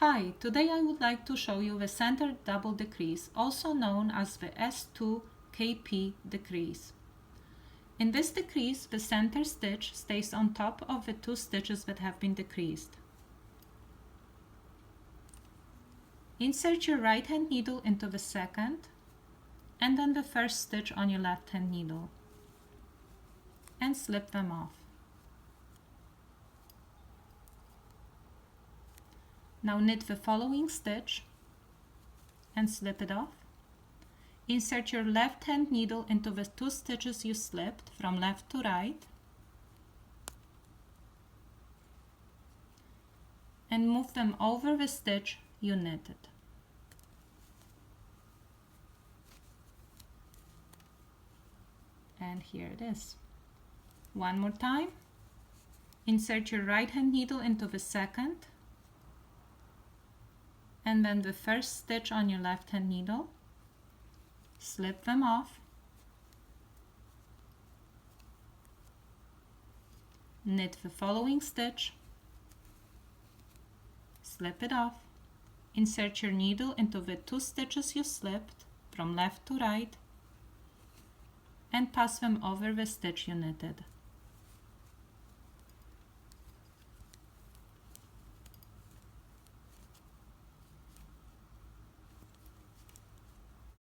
Hi, today I would like to show you the center double decrease, also known as the S2kp decrease. In this decrease, the center stitch stays on top of the two stitches that have been decreased. Insert your right hand needle into the second and then the first stitch on your left hand needle and slip them off. Now knit the following stitch and slip it off. Insert your left hand needle into the two stitches you slipped from left to right and move them over the stitch you knitted. And here it is. One more time. Insert your right hand needle into the second and then the first stitch on your left hand needle, slip them off, knit the following stitch, slip it off, insert your needle into the two stitches you slipped from left to right and pass them over the stitch you knitted.